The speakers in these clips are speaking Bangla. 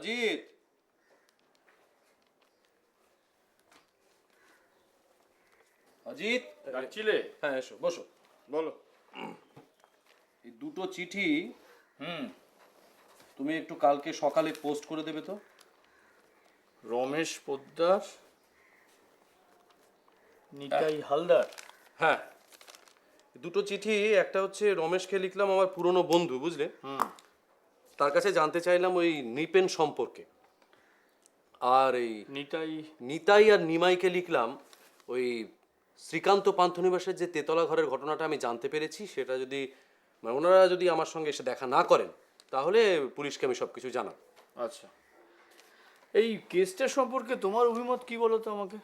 অজিত, অজিত, ডাকছিলে? হ্যাঁ এসো, বসো। বলো। এই দুটো চিঠি তুমি একটু কালকে সকালে পোস্ট করে দেবে তো। রমেশ পোদ্দার, নিতাই হালদার। হ্যাঁ, দুটো চিঠি, একটা হচ্ছে রমেশকে লিখলাম, আমার পুরনো বন্ধু, বুঝলে। তার কাছে জানতে চাইলাম ওই নিপেন সম্পর্কে। আর এই নিতাই নিতাই আর নিমাইকে লিখলাম ওই শ্রীকান্ত পান্থনিবাসের যে তেতলা ঘরের ঘটনাটা আমি জানতে পেরেছি, সেটা যদি মানে ওনারা যদি আমার সঙ্গে এসে দেখা না করেন তাহলে পুলিশকে আমি সব কিছু জানাব। আচ্ছা, এই কেসটা সম্পর্কে তোমার অভিমত কি বলো তো আমাকে?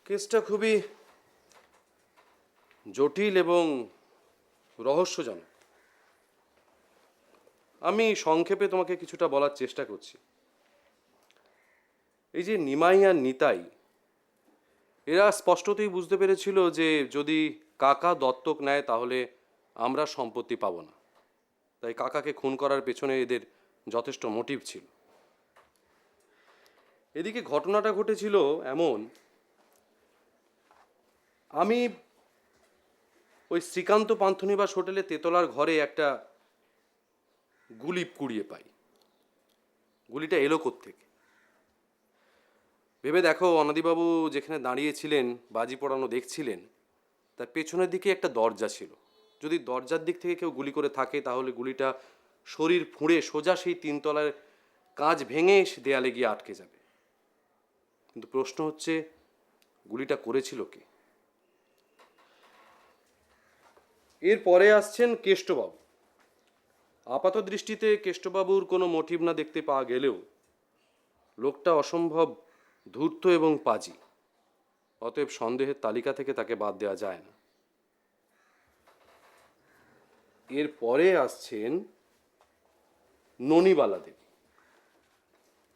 কেসটা খুবই জটিল এবং রহস্যজনক। আমি সংক্ষেপে তোমাকে কিছুটা বলার চেষ্টা করছি। এই যে নিমাই আর নিতাই, এরা স্পষ্টতই বুঝতে পেরেছিল যে যদি কাকা দত্তক নেয় তাহলে আমরা সম্পত্তি পাবো না। তাই কাকাকে খুন করার পেছনে এদের যথেষ্ট মোটিভ ছিল। এদিকে ঘটনাটা ঘটেছিল এমন, আমি ওই শ্রীকান্ত পান্থনিবাস হোটেলে তেতলার ঘরে একটা গুলি কুড়িয়ে পাই। গুলিটা এলো কোত্থেকে ভেবে দেখো। অনাদিবাবু যেখানে দাঁড়িয়েছিলেন বাজি পড়ানো দেখছিলেন, তার পেছনের দিকে একটা দরজা ছিল। যদি দরজার দিক থেকে কেউ গুলি করে থাকে তাহলে গুলিটা শরীর ফুঁড়ে সোজা সেই তিনতলার কাঁচ ভেঙে দেয়ালে গিয়ে আটকে যাবে। কিন্তু প্রশ্ন হচ্ছে, গুলিটা করেছিল কে? এরপরে আসছেন কেষ্টবাবু। আপাত দৃষ্টিতে কেষ্টবাবুর কোনো মোটিভ না দেখতে পাওয়া গেলেও লোকটা অসম্ভব ধূর্ত এবং পাজি। অতএব সন্দেহের তালিকা থেকে তাকে বাদ দেওয়া যায় না। এরপরে আসছেন ননিবালা দেবী।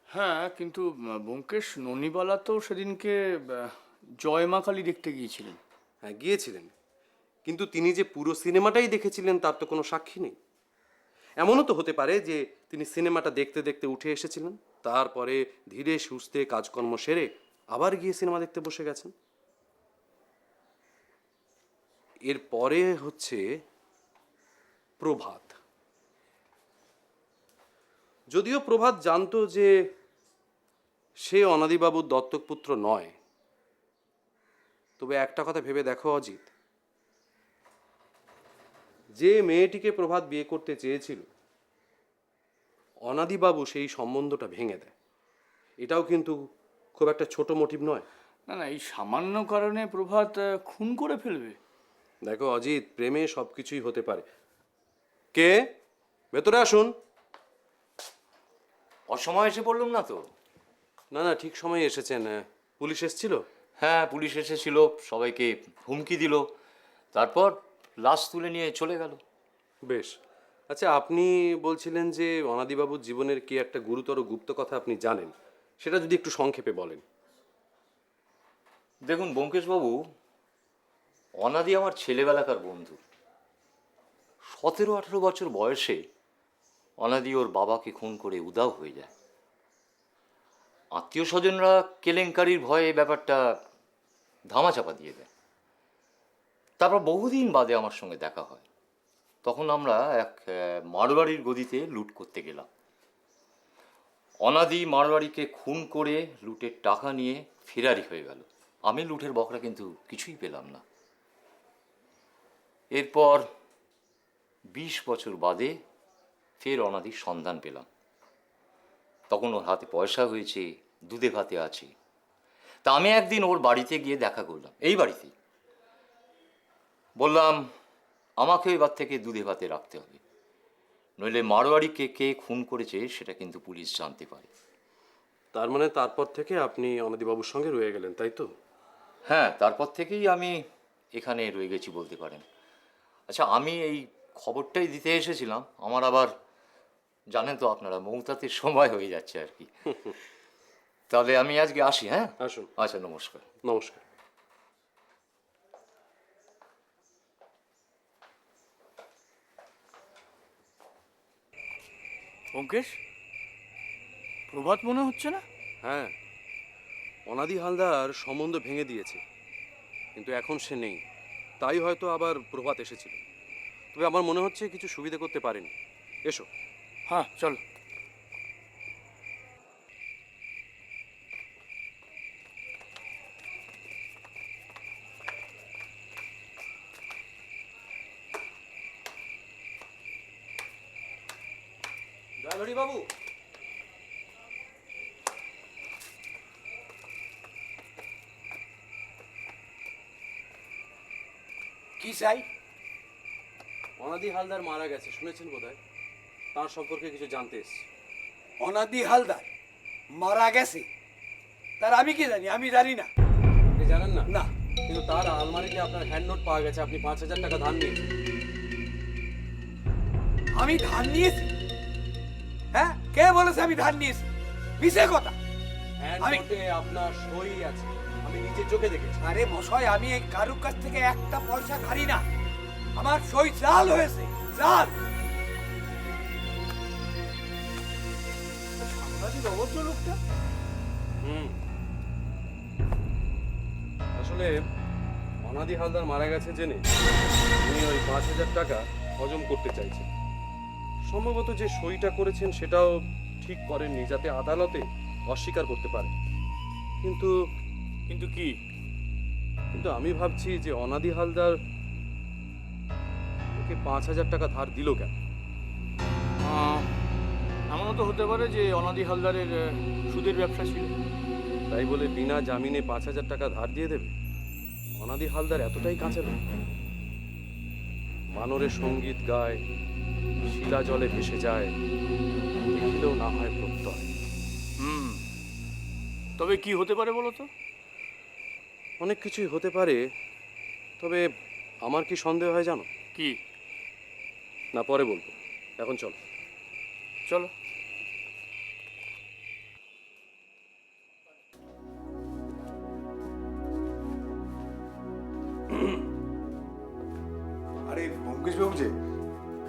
হ্যাঁ, কিন্তু ব্যোমকেশ, ননিবালা তো সেদিনকে জয়মা কালী দেখতে গিয়েছিলেন। হ্যাঁ, গিয়েছিলেন, কিন্তু তিনি যে পুরো সিনেমাটাই দেখেছিলেন তার তো কোনো সাক্ষী নেই। এমনও তো হতে পারে যে তিনি সিনেমাটা দেখতে দেখতে উঠে এসেছিলেন, তারপরে ধীরে সুস্থে কাজকর্ম সেরে আবার গিয়ে সিনেমা দেখতে বসে গেছেন। এরপরে হচ্ছে প্রভাত। যদিও প্রভাত জানতো যে সে অনাদিবাবুর দত্তক পুত্র নয়, তবে একটা কথা ভেবে দেখো অজিত, যে মেয়েটিকে প্রভাত বিয়ে করতে চেয়েছিল অনাদিবাবু সেই সম্বন্ধটা ভেঙে দেয়। এটাও কিন্তু খুব একটা ছোট মোটিভ নয়। না না, এই সামান্য কারণে প্রভাত খুন করে ফেলবে? দেখো অজিত, প্রেমে সব কিছুই হতে পারে। কে? ভেতরে আসুন। অসময় এসে পড়লুম না তো? না না, ঠিক সময়ে এসেছেন। পুলিশ এসেছিল? হ্যাঁ, পুলিশ এসেছিল, সবাইকে হুমকি দিল, তারপর লাশ তুলে নিয়ে চলে গেল। বেশ। আচ্ছা, আপনি বলছিলেন যে অনাদিবাবুর জীবনের কি একটা গুরুতর গুপ্ত কথা আপনি জানেন, সেটা যদি একটু সংক্ষেপে বলেন। দেখুন ব্যোমকেশবাবু, অনাদি আমার ছেলেবেলাকার বন্ধু। 17-18 বছর বয়সে অনাদি ওর বাবাকে খুন করে উধাও হয়ে যায়। আত্মীয় স্বজনরা কেলেঙ্কারির ভয়ে ব্যাপারটা ধামাচাপা দিয়ে দেয়। তারপর বহুদিন বাদে আমার সঙ্গে দেখা হয়। তখন আমরা এক মারোয়াড়ির গদিতে লুট করতে গেলাম। অনাদি মারোয়াড়িকে খুন করে লুটের টাকা নিয়ে ফেরারি হয়ে গেল। আমি লুটের বকরা কিন্তু কিছুই পেলাম না। এরপর 20 বছর বাদে ফের অনাদির সন্ধান পেলাম। তখন ওর হাতে পয়সা হয়েছে, দুধে ভাতে আছে। তা আমি একদিন ওর বাড়িতে গিয়ে দেখা করলাম, এই বাড়িতেই। বললাম আমাকে এবার থেকে দুধে ভাতে রাখতে হবে, নইলে মারোয়াড়িকে কে খুন করেছে সেটা কিন্তু পুলিশ জানতে পারে। তার মানে তারপর থেকে আপনি অনাদিবাবুর সঙ্গে রয়ে গেলেন, তাই তো? হ্যাঁ, তারপর থেকেই আমি এখানে রয়ে গেছি বলতে পারেন। আচ্ছা, আমি এই খবরটাই দিতে এসেছিলাম। আমার আবার জানেন তো আপনারা, মৌতাতের সময় হয়ে যাচ্ছে আর কি। তাহলে আমি আজকে আসি। হ্যাঁ, আসুন। আচ্ছা, নমস্কার। নমস্কার। পঙ্কেশ, প্রভাত মনে হচ্ছে না? হ্যাঁ, অনাদি হালদার সম্বন্ধ ভেঙে দিয়েছে, কিন্তু এখন সে নেই, তাই হয়তো আবার প্রভাত এসেছিল। তবে আমার মনে হচ্ছে কিছু সুবিধা করতে পারেনি। এসো। হ্যাঁ, চল। দয়ালহরি বাবু, কি চাই? অনাদি হালদার মারা গেছে, শুনেছেন বোধহয়। তার সম্পর্কে কিছু জানতে এসেছি। অনাদি হালদার মারা গেছে? তার আমি কি জানি? আমি জানি না। আপনি জানেন না? না। কিন্তু তার আলমারিতে আপনার হ্যান্ড নোট পাওয়া গেছে, আপনি 5,000 টাকা ধার নিয়েছেন। আমি ধান নিয়েছি? হ্যাঁ, কে বলেছে আমি ধান নিয়েছি? মিছে কথা। হ্যান্ড আমি- নোটে আপনার সই আছে, আমি নিজের চোখে দেখেছি। আরে মশাই, আমি এই কারুর কাছ থেকে একটা পয়সা ধারি না। আমার সই জাল হয়েছে, জাল। সাংঘাতিক অভদ্র লোকটা। আসলে অনাদি হালদার মারা গেছে জেনে উনি ওই 5,000 টাকা হজম করতে চাইছেন। সম্ভবত যে সইটা করেছেন সেটাও ঠিক করেননি, যাতে আদালতে অস্বীকার করতে পারে। কিন্তু কিন্তু কি? কিন্তু আমি ভাবছি যে অনাদি হালদার ওকে 5,000 টাকা ধার দিল কেন? এমনও তো হতে পারে যে অনাদি হালদারের সুদের ব্যবসা ছিল। তাই বলে বিনা জামিনে 5,000 টাকা ধার দিয়ে দেবে? অনাদি হালদার এতটাই কাঁচা লোক? বানরে সঙ্গীত গায়, শিলা জলে ভেসে যায়, দেখিলেও না হয় প্রত্যয়। তবে কি হতে পারে বলো তো? অনেক কিছুই হতে পারে, তবে আমার কি সন্দেহ হয় জানো? কি? না, পরে বলবো, এখন চল। চলো। আরে পঙ্কজ বাবু যে,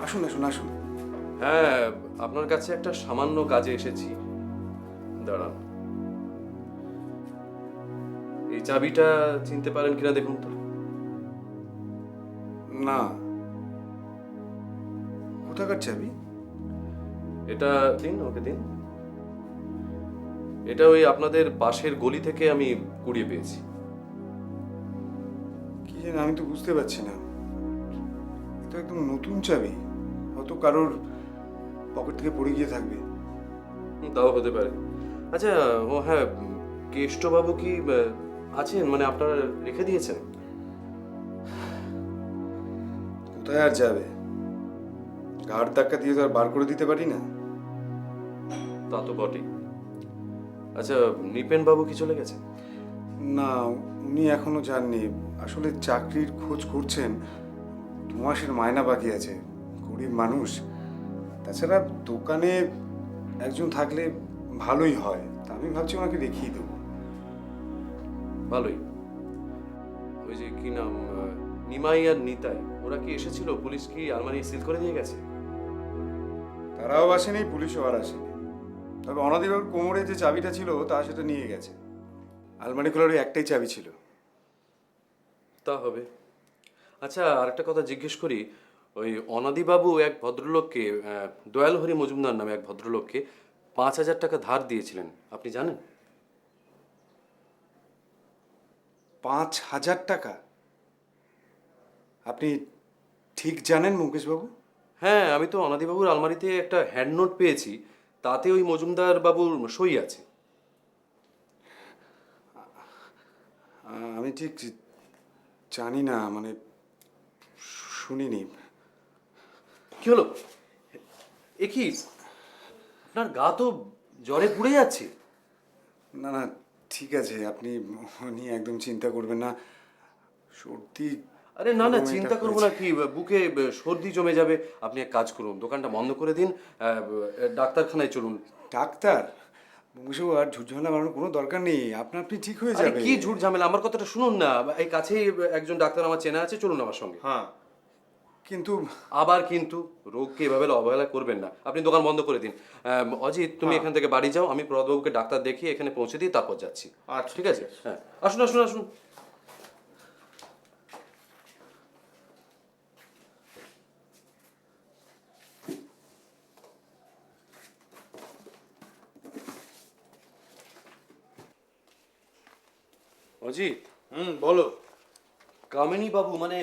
আসুন আসুন আসুন। হ্যাঁ, আপনার কাছে একটা সামান্য কাজে এসেছি। দাঁড়ান, এই চাবিটা চিনতে পারেন কিনা দেখুন তো। না, কোথাকার চাবি? এটা দিন, ওকে দিন। এটা ওই আপনাদের পাশের গলি থেকে আমি কুড়িয়ে পেয়েছি। কি জানি, আমি তো বুঝতে পারছি না। এটা একদম নতুন চাবি, হয়তো কারোর পকেট থেকে পড়ে গিয়ে থাকবে। তাও হতে পারে। আচ্ছা, ও হ্যাঁ, কেষ্টবাবু কি আছেন? মানে আপনারা রেখে দিয়েছেন? কোথায় আর যাবে? ঘাড় ধাক্কা দিয়ে তো আর বার করে দিতে পারি না। তা তো বটেই। আচ্ছা, নিপেন বাবু কি চলে গেছে? না, উনি এখনো যাননি। আসলে চাকরির খোঁজ করছেন, 2 মাসের মায়না বাকি আছে। গরিব মানুষ। তাছাড়া দোকানে একজন থাকলে ভালোই হয়, তা আমি ভাবছি ওনাকে রেখেই দেবো। ভালোই। ওই যে কি নাম, নিমাই আর নিতাই, ওরা কি এসেছিল? পুলিশ কি আলমারি সিল করে দিয়ে গেছে? তারাও আসেনি, পুলিশও আর আসেনি। তবে অনাদিবাবুর কোমরে যে চাবিটা ছিল তা সেটা নিয়ে গেছে। আলমারি খোলার ওই একটাই চাবি ছিল। তা হবে। আচ্ছা, আরেকটা কথা জিজ্ঞেস করি, ওই অনাদিবাবু এক ভদ্রলোককে, দয়ালহরি মজুমদার নামে এক ভদ্রলোককে 5,000 টাকা ধার দিয়েছিলেন, আপনি জানেন? 5,000 টাকা? আপনি ঠিক জানেন মুকেশবাবু? হ্যাঁ, আমি তো অনাদিবাবুর আলমারিতে একটা হ্যান্ড নোট পেয়েছি, তাতে ওই মজুমদার বাবুর সই আছে। আমি ঠিক জানি না, মানে শুনিনি। কি হলো? এ কি, আপনার গা তো জ্বরে পুড়ে যাচ্ছে। না না, ঠিক আছে, আপনি ও নিয়ে একদম চিন্তা করবেন না। সর্দি। আরে না না, গরমে চিন্তা এটা করবো না, হয়েছে। কি বুকে সর্দি জমে যাবে। আপনি এক কাজ করুন, দোকানটা বন্ধ করে দিন, ডাক্তারখানায় চলুন। ডাক্তার? মুকেশবাবু, আর ঝুটঝামেলা বাড়ানোর কোনো দরকার নেই। আপনি ঠিক হয়ে আরে যাবে। কি ঝুট ঝামেলা, আমার কথাটা শুনুন না। এই কাছেই একজন ডাক্তার আমার চেনা আছে, চলুন আমার সঙ্গে। হ্যাঁ, কিন্তু আবার কিন্তু রোগকে এভাবে অবহেলা করবেন না, আপনি দোকান বন্ধ করে দিন। অজিত, তুমি এখান থেকে বাড়ি যাও, আমি প্রভাতবাবুকে ডাক্তার দেখিয়ে এখানে পৌঁছে দিই, তারপর যাচ্ছি। আচ্ছা, ঠিক আছে, হ্যাঁ, আসুন আসুন আসুন। অজিত, বলো। কামিনী বাবু মানে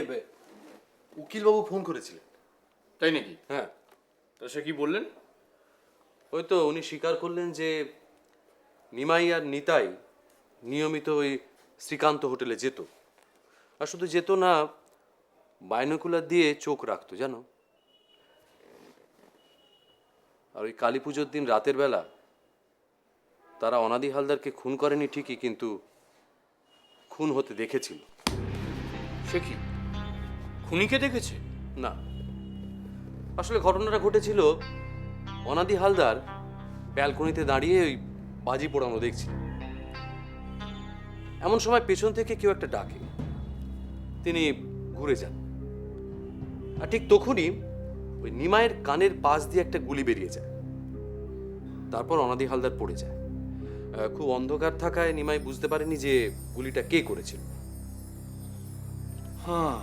উকিল বাবু ফোন করেছিলেন। তাই নাকি? হ্যাঁ, তা সে কি বললেন? ওই তো উনি স্বীকার করলেন যে নিমাই আর নিতাই নিয়মিত ওই শ্রীকান্ত হোটেলে যেত, আর শুধু যেত না, বাইনোকুলার দিয়ে চোখ রাখতো জানো। আর ওই কালী পুজোর দিন রাতের বেলা তারা অনাদি হালদারকে খুন করেনি ঠিকই, কিন্তু খুন হতে দেখেছিল। সে কি খুনিকে দেখেছে? না, আসলে ঘটনাটা ঘটেছিল অনাদি হালদার ব্যালকনিতে দাঁড়িয়ে ওই বাজি পোড়ানো দেখছিল। এমন সময় পেছন থেকে কেউ একটা ডাকে, তিনি ঘুরে যান, আর ঠিক তখনই ওই নিমাইয়ের কানের পাশ দিয়ে একটা গুলি বেরিয়ে যায়। তারপর অনাদি হালদার পড়ে যায়। খুব অন্ধকার থাকায় নিমাই বুঝতে পারেনি যে গুলিটা কে করেছিল। হ্যাঁ।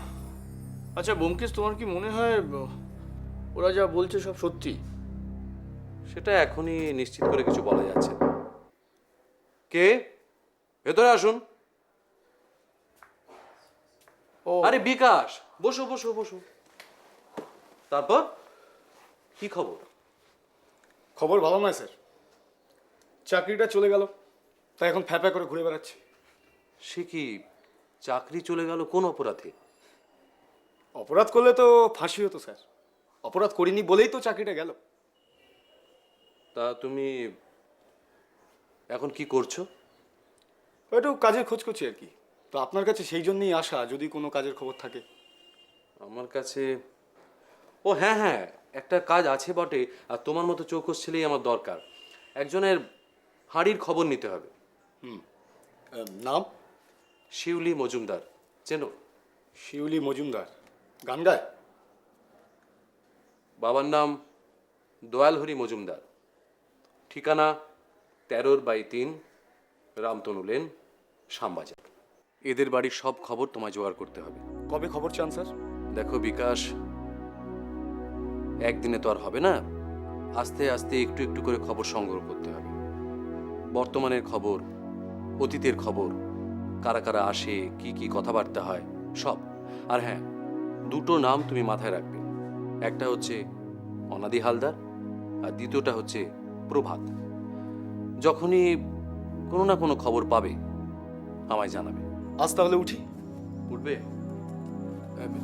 আচ্ছা ব্যোমকেশ, তোমার কি মনে হয় ওরা যা বলছে সব সত্যি? সেটা এখনই নিশ্চিত করে কিছু বলা যাচ্ছে না। কে? ভেতরে আসুন। ও আরে বিকাশ, বসো বসো বসো। তারপর কি খবর? খবর ভালো নয় স্যার, চাকরিটা চলে গেল, তাই এখন ফ্যাপা করে ঘুরে বেড়াচ্ছে। সে কি, চাকরি চলে গেল কোন অপরাধে? অপরাধ করলে তো ফাঁসি হতো স্যার, অপরাধ করিনি বলেই তো চাকরিটা গেল। তা তুমি এখন কি করছো? একটু কাজের খোঁজ করছি আর কি, তো আপনার কাছে সেই জন্যই আসা, যদি কোনো কাজের খবর থাকে। আমার কাছে, ও হ্যাঁ হ্যাঁ, একটা কাজ আছে বটে, আর তোমার মতো চৌকস ছেলেই আমার দরকার। একজনের হাঁড়ির খবর নিতে হবে। নাম? শিউলি মজুমদার, চেনো? শিউলি মজুমদার গান গায়? বাবার নাম দয়ালহরি মজুমদার, ঠিকানা 13/3 রামতনু লেন, শ্যামবাজার। এদের বাড়ির সব খবর তোমায় জোগাড় করতে হবে। কবে খবর চান স্যার? দেখো বিকাশ, একদিনে তো আর হবে না, আস্তে আস্তে একটু একটু করে খবর সংগ্রহ করতে হবে। বর্তমানের খবর, অতীতের খবর, কারা কারা আসে, কি কি কথাবার্তা হয়, সব। আর হ্যাঁ, দুটো নাম তুমি মাথায় রাখবে, একটা হচ্ছে অনাদি হালদার, আর দ্বিতীয়টা হচ্ছে প্রভাত। যখনই কোনো না কোনো খবর পাবে আমায় জানাবে। আজ তাহলে উঠি। উঠবে?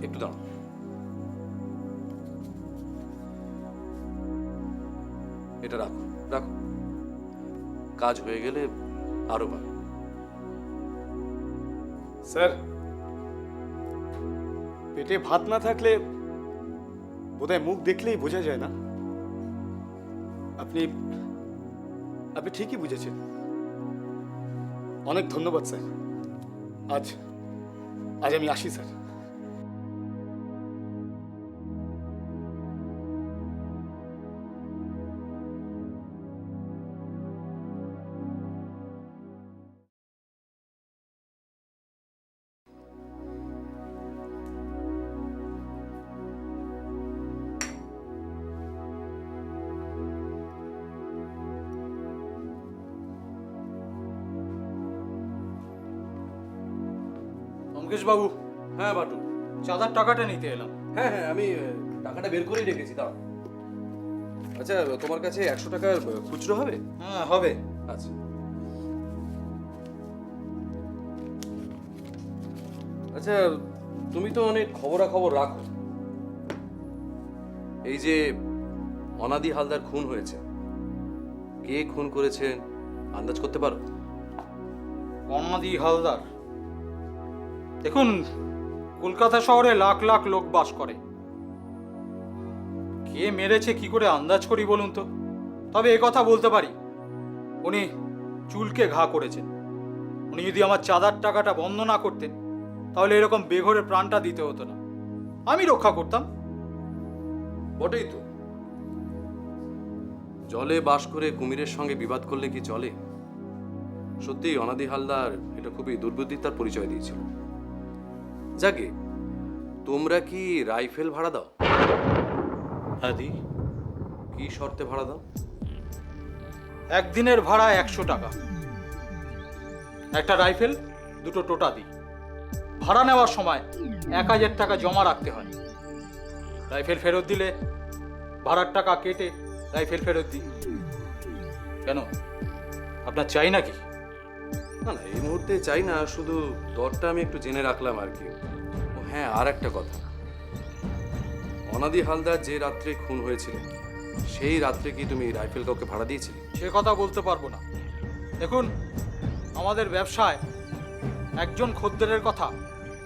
একটু দাঁড়াও। এটা রাখো রাখো, কাজ হয়ে গেলে আরো পাবে। স্যার, পেটে ভাত না থাকলে বোধহয় মুখ দেখলেই বোঝা যায় না। আপনি আপনি ঠিকই বুঝেছেন। অনেক ধন্যবাদ স্যার। আজ আজ আমি আসি স্যার। ব্যোমকেশ বাবু, হ্যাঁ বাটু, চাঁদার টাকাটা নিতে এলাম। হ্যাঁ হ্যাঁ, আমি টাকাটা বের করেই রেখেছি, দাঁড়াও। আচ্ছা, তোমার কাছে 100 টাকার খুচরো হবে? হ্যাঁ হবে। আচ্ছা আচ্ছা, তুমি তো অনেক খবরাখবর রাখো। এই যে অনাদি হালদার খুন হয়েছে, কে খুন করেছেন আন্দাজ করতে পারো? অনাদি হালদার, দেখুন কলকাতা শহরে লাখ লাখ লোক বাস করে, কে মেরেছে কি করে আন্দাজ করি বলুন তো? তবে এ কথা বলতে পারি, উনি চুলকে ঘা করেছেন। উনি যদি আমার চাঁদার টাকাটা বন্ধ না করতেন তাহলে এরকম বেঘরে প্রাণটা দিতে হতো না, আমি রক্ষা করতাম। বটেই তো। জলে বাস করে কুমিরের সঙ্গে বিবাদ করলে কি চলে? সত্যি অনাদি হালদার এটা খুবই দুর্বুদ্ধিতার পরিচয় দিয়েছিল। যাকে তোমরা কি রাইফেল ভাড়া দাও? হ্যাঁ দি, কি শর্তে ভাড়া দাও? একদিনের ভাড়া 100 টাকা, একটা রাইফেল, 2টো টোটা দিই। ভাড়া নেওয়ার সময় 1000 টাকা জমা রাখতে হয়। রাইফেল ফেরত দিলে ভাড়ার টাকা কেটে রাইফেল ফেরত দিই। কেন, আপনার চাই নাকি? না না, এই মুহূর্তে চাই না, শুধু দরটা আমি একটু জেনে রাখলাম আর কি। ও হ্যাঁ, আর একটা কথা, অনাদি হালদার যে রাত্রে খুন হয়েছিল সেই রাত্রে কি তুমি রাইফেল কাউকে ভাড়া দিয়েছিলে? সে কথা বলতে পারবো না। দেখুন, আমাদের ব্যবসায় একজন খদ্দেরের কথা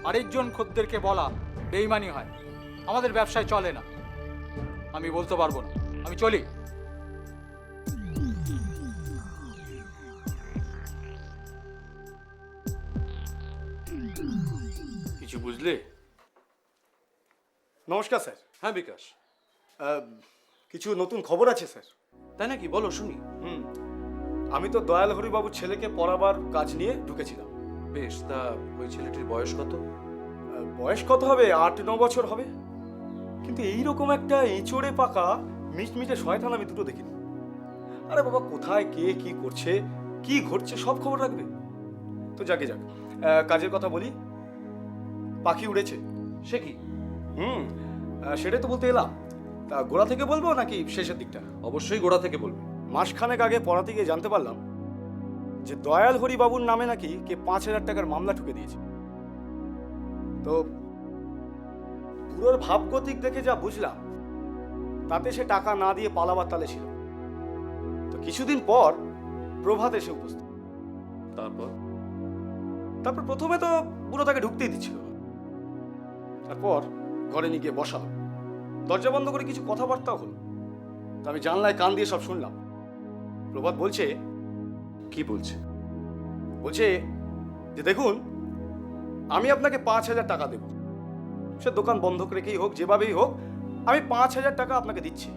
আরেকজন খদ্দেরকে বলা বেইমানি হয়। আমাদের ব্যবসায় চলে না। আমি বলতে পারবো না, আমি চলি। কিছু বুঝলে? নমস্কার স্যার। হ্যাঁ বিকাশ, কিছু নতুন খবর আছে স্যার। তাই নাকি? বলো শুনি। আমি তো দয়াল হরিবাবুর ছেলেকে পড়াবার কাজ নিয়ে ঢুকেছিলাম। বেশ, তা ওই ছেলেটির বয়স কত? বয়স কত হবে? 8-9 বছর হবে। কিন্তু এইরকম একটা এঁচড়ে পাকা মিটমিটে শয়তান আমি দুটো দেখিনি। আরে বাবা, কোথায় কে কি করছে, কি ঘটছে, সব খবর রাখবে তো। যাকে যাক, কাজের কথা বলি। পাখি উড়েছে। সে কি? সেটাই তো বলতে এলাম। তা গোড়া থেকে বলবো নাকি শেষের দিকটা? অবশ্যই গোড়া থেকে বলবে। মাসখানেক আগে পড়াতে গিয়ে জানতে পারলাম যে দয়াল হরিবাবুর নামে নাকি কে 5000 টাকার মামলা ঠুকে দিয়েছে। তো পুরোর ভাবগতিক দেখে যা বুঝলাম, তাতে সে টাকা না দিয়ে পালাবার তালে ছিল। তো কিছুদিন পর প্রভাত এসে উপস্থিত। তারপর প্রথমে তো বুড়ো তাকে ঢুকতেই দিচ্ছিল না। তারপর ঘরে নিয়ে গিয়ে বসালো, দরজা বন্ধ করে কিছু কথাবার্তা হলো। তো আমি জানলায় কান দিয়ে সব শুনলাম। প্রভাত বলছে, কি বলছে? বলছে যে দেখুন, আমি আপনাকে 5000 টাকা দেব। সে দোকান বন্ধক রেখেই হোক, যেভাবেই হোক, আমি 5000 টাকা আপনাকে দিচ্ছি।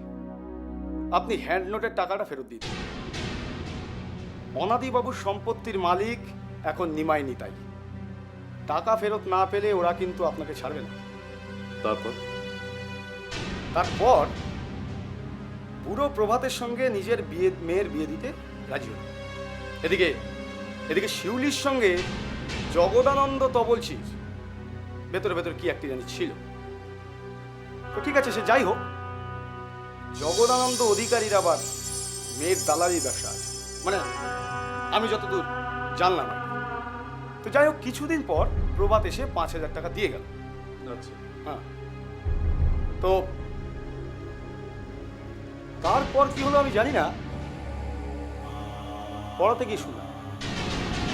আপনি হ্যান্ড নোটের টাকাটা ফেরত দিয়ে দিন। অনাদিবাবুর সম্পত্তির মালিক এখন নিমাই নিতাই। টাকা ফেরত না পেলে ওরা কিন্তু আপনাকে ছাড়বে না। তারপর পুরো প্রভাতের সঙ্গে নিজের মেয়ের বিয়ে দিতে রাজি হল। এদিকে শিউলির সঙ্গে জগদানন্দ তবলছির ভেতরে ভেতরে কি একটি জানি ছিল। তো ঠিক আছে, সে যাই হোক, জগদানন্দ অধিকারীর আবার মেয়ের দালালির ব্যবসা আছে, মানে আমি যতদূর জানলাম আর কি। তো যাই হোক, কিছুদিন পর প্রভাত এসে 5000 টাকা দিয়ে গেল। আচ্ছা, হ্যাঁ। তো তারপর কি হলো আমি জানি না। পড়াতে গিয়ে শুনলাম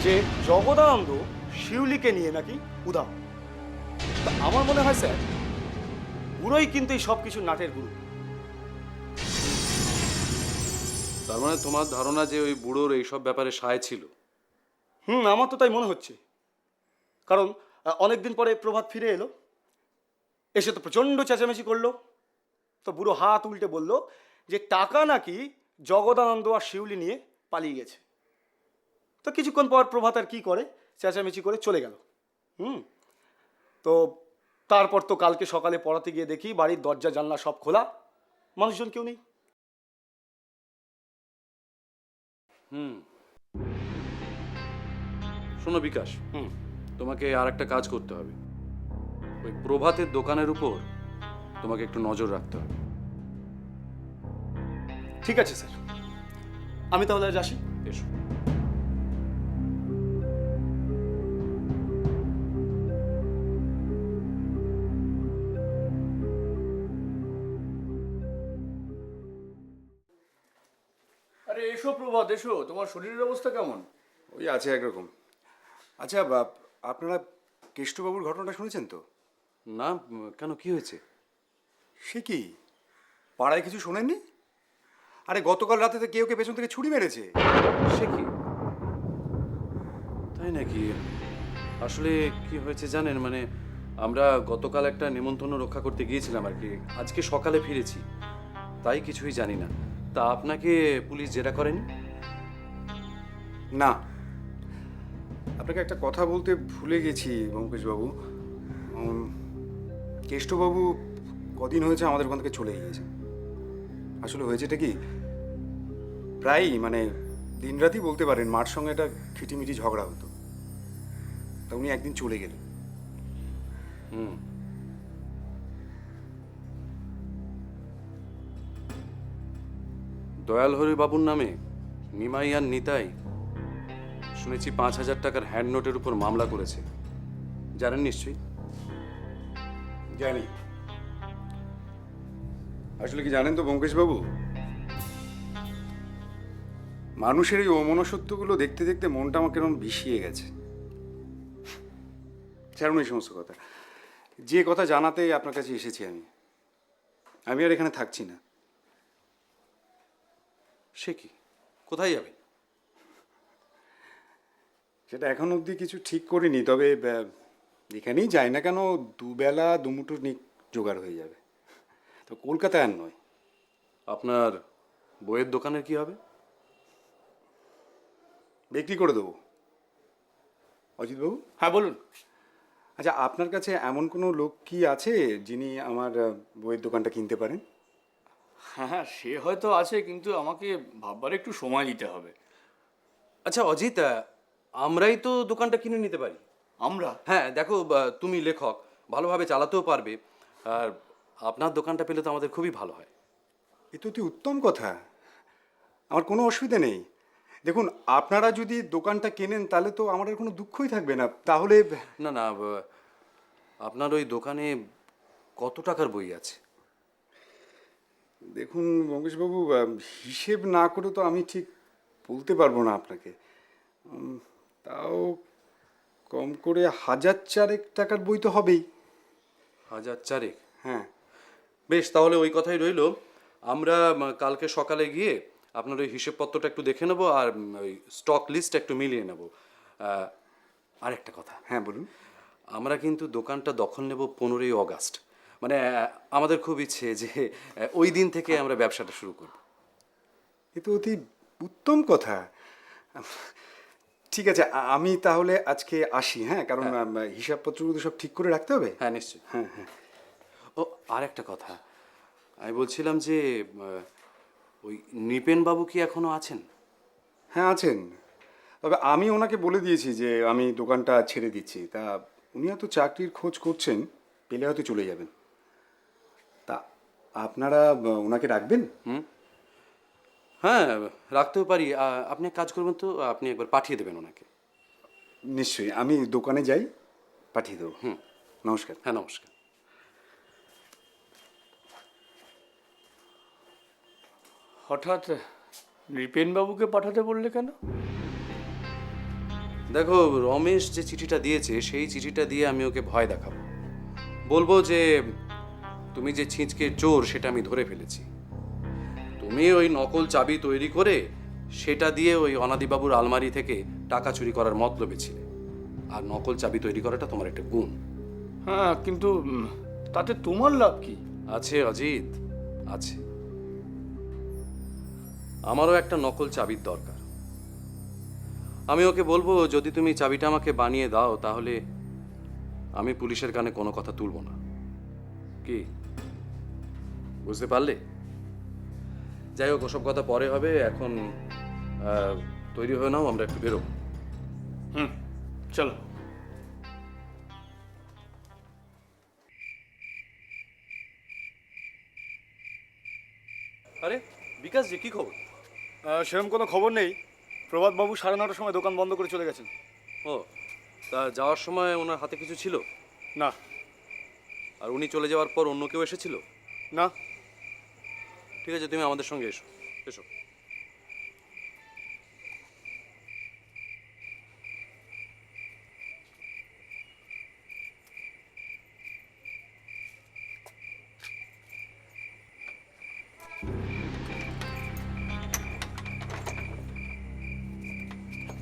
যে জগদানন্দ শিউলিকে নিয়ে নাকি উধাও। তা আমার মনে হয় স্যার, পুরোই কিন্তু এই সব কিছু নাটের গুরু। তার মানে তোমার ধারণা যে ওই বুড়োর এইসব ব্যাপারে সায় ছিল? আমার তো তাই মনে হচ্ছে। কারণ অনেকদিন পরে প্রভাত ফিরে এলো, এসে তো প্রচণ্ড চেঁচামেচি করলো। তো বুড়ো হাত উল্টে বলল যে টাকা নাকি জগদানন্দ আর শিউলি নিয়ে পালিয়ে গেছে। তো কিছুক্ষণ পর প্রভাত আর কি করে, চেঁচামেচি করে চলে গেল। তো তারপর তো কালকে সকালে পড়াতে গিয়ে দেখি বাড়ির দরজা জানলা সব খোলা, মানুষজন কেউ নেই। শোনো বিকাশ, তোমাকে আর একটা কাজ করতে হবে। ওই প্রভাতের দোকানের উপর তোমাকে একটু নজর রাখতে হবে। ঠিক আছে স্যার, আমি তাহলে আজ আসি। এসো। আরে এসো প্রভাত, এসো। তোমার শরীরের অবস্থা কেমন? ওই আছে একরকম। আচ্ছা, আপনারা কেষ্টবাবুর ঘটনাটা শুনেছেন তো? না, কেন, কি হয়েছে? সে কি, পাড়ায় কিছু শোনেননি? আরে গতকাল রাতে তো কেউ পেছন থেকে ছুরি মেরেছে। সে কি, তাই নাকি? আসলে কি হয়েছে জানেন, মানে আমরা গতকাল একটা নেমন্তন্ন রক্ষা করতে গিয়েছিলাম আর কি, আজকে সকালে ফিরেছি, তাই কিছুই জানি না। তা আপনাকে পুলিশ জেরা করেনি? না, আপনাকে একটা কথা বলতে ভুলে গেছি ব্যোমকেশবাবু। কেষ্টবাবু কদিন হয়েছে আমাদের ওখান থেকে চলে গিয়েছে। আসলে হয়েছেটা কি, প্রায়ই মানে দিনরাতই বলতে পারেন মার সঙ্গে একটা খিটিমিটি ঝগড়া হতো, তা উনি একদিন চলে গেলেন। দয়াল হরি বাবুর নামে নিমাই আর নিতাই শুনেছি 5,000 টাকার হ্যান্ড নোটের উপর মামলা করেছে, জানেন নিশ্চয়ই? জানি। আসলে কি জানেন তো ব্যোমকেশবাবু, মানুষের এই অমনসত্বগুলো দেখতে দেখতে মনটা আমার কেমন বিষিয়ে গেছে। ছাড়ুন এই সমস্ত কথা। যে কথা জানাতে আপনার কাছে এসেছি আমি আর এখানে থাকছি না। সে কি, কোথায় যাবে? সেটা এখন অবধি কিছু ঠিক করিনি, তবে এখানেই যাই না কেন দুবেলা দুমুঠো জোগাড় হয়ে যাবে। তো কলকাতায় আর নয়। আপনার বইয়ের দোকানের কি হবে? বিক্রি করে দেবো। অজিতবাবু, হ্যাঁ বলুন। আচ্ছা, আপনার কাছে এমন কোনো লোক কি আছে যিনি আমার বইয়ের দোকানটা কিনতে পারেন? হ্যাঁ হ্যাঁ, সে হয়তো আছে, কিন্তু আমাকে ভাববার একটু সময় দিতে হবে। আচ্ছা অজিত, আমরাই তো দোকানটা কিনে নিতে পারি। আমরা? হ্যাঁ দেখো, তুমি লেখক, ভালোভাবে চালাতেও পারবে, আর আপনার দোকানটা পেলে তো আমাদের খুবই ভালো হয়। এ তো অতি উত্তম কথা, আমার কোনো অসুবিধা নেই। দেখুন, আপনারা যদি দোকানটা কেনেন তাহলে তো আমার আর কোনো দুঃখই থাকবে না। তাহলে না না, আপনার ওই দোকানে কত টাকার বই আছে? দেখুন ব্যোমকেশবাবু, হিসেব না করে তো আমি ঠিক বলতে পারবো না আপনাকে। তাও কম করে 1,000 টাকার বই তো হবেই। 1,000? হ্যাঁ, বেশ, তাহলে ওই কথাই রইলো। আমরা কালকে সকালে গিয়ে আপনার ওই হিসেবপত্রটা একটু দেখে নেবো, আর ওই স্টক লিস্ট একটু মিলিয়ে নেবো। আরেকটা কথা, হ্যাঁ বলুন। আমরা কিন্তু দোকানটা দখল নেব 15ই অগাস্ট। মানে আমাদের খুব ইচ্ছে যে ওই দিন থেকে আমরা ব্যবসাটা শুরু করব। এ তো অতি উত্তম কথা। ঠিক আছে, আমি তাহলে আজকে আসি। হ্যাঁ, কারণ হিসাবপত্রগুলো সব ঠিক করে রাখতে হবে। হ্যাঁ নিশ্চয়ই। হ্যাঁ হ্যাঁ। ও আর একটা কথা, আমি বলছিলাম যে ওই নৃপেন বাবু কি এখনো আছেন? হ্যাঁ আছেন, তবে আমি ওনাকে বলে দিয়েছি যে আমি দোকানটা ছেড়ে দিচ্ছি। তা উনি হয়তো চাকরির খোঁজ করছেন, পেলে হয়তো চলে যাবেন। তা আপনারা ওনাকে রাখবেন? হ্যাঁ রাখতেও পারি। আপনি এক কাজ করবেন তো, আপনি একবার পাঠিয়ে দেবেন ওনাকে। নিশ্চয়ই, আমি দোকানে যাই, পাঠিয়ে দেবো। নমস্কার। হ্যাঁ নমস্কার। হঠাৎ নৃপেনবাবুকে পাঠাতে বললে কেন? দেখো, রমেশ যে চিঠিটা দিয়েছে সেই চিঠিটা দিয়ে আমি ওকে ভয় দেখাবো। বলবো যে তুমি যে ছিঁচকে চোর সেটা আমি ধরে ফেলেছি। তুমি ওই নকল চাবি তৈরি করে সেটা দিয়ে ওই অনাদিবাবুর আলমারি থেকে টাকা চুরি করার মতলবে ছিলে, আর নকল চাবি তৈরি করাটা তোমার একটা গুণ। হ্যাঁ, কিন্তু তাতে তোমার লাভ কি? আছে অজিত, আছে। আমারও একটা নকল চাবির দরকার। আমি ওকে বলবো যদি তুমি চাবিটা আমাকে বানিয়ে দাও তাহলে আমি পুলিশের কানে কোনো কথা তুলব না। কি বুঝতে পারলে? যাই হোক, ওসব কথা পরে হবে। এখন তৈরি হয়ে নাও, আমরা একটু বেরোবো। চলো। আরে বিকাশ জি, কি খবর? সেরকম কোনো খবর নেই। প্রভাতবাবু 9:30টার সময় দোকান বন্ধ করে চলে গেছেন। ও, তা যাওয়ার সময় ওনার হাতে কিছু ছিল? না। আর উনি চলে যাওয়ার পর অন্য কেউ এসেছিল? না। ঠিক আছে, তুমি আমাদের সঙ্গে এসো। এসো।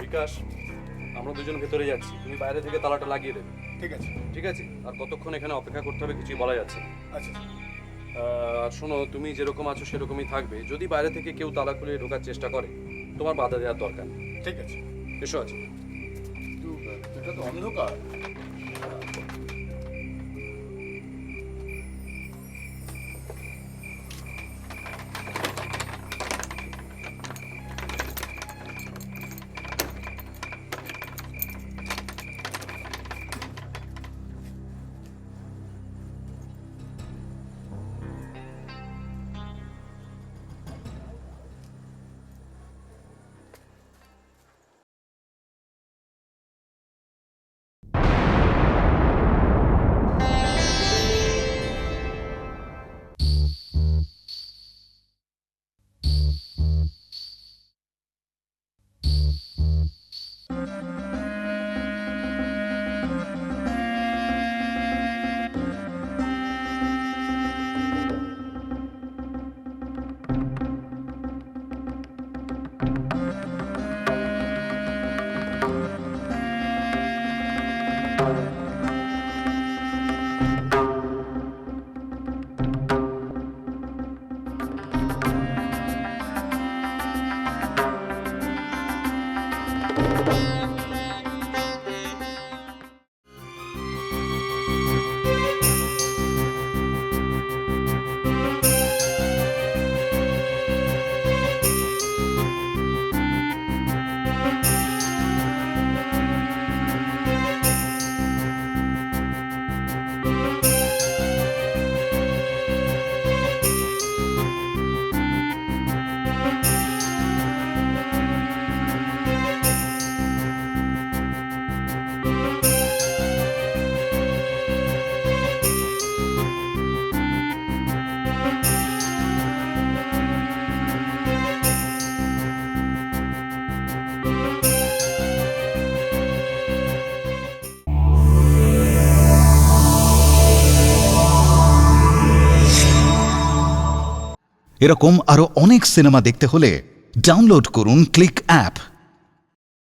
বিকাশ, আমরা দুজন ভেতরে যাচ্ছি, তুমি বাইরে থেকে তালাটা লাগিয়ে দেবে। ঠিক আছে। ঠিক আছে? আর কতক্ষণ এখানে অপেক্ষা করতে হবে কিছুই বলা যাচ্ছে না। আচ্ছা। আর শোনো, তুমি যেরকম আছো সেরকমই থাকবে। যদি বাইরে থেকে কেউ তালা খুলে ঢোকার চেষ্টা করে, তোমার বাধা দেওয়ার দরকার নেই। ঠিক আছে। এসো আছে। কিন্তু এটা তো অন্ধকার। এরকম আরো অনেক সিনেমা দেখতে হলে ডাউনলোড করুন ক্লিক অ্যাপ।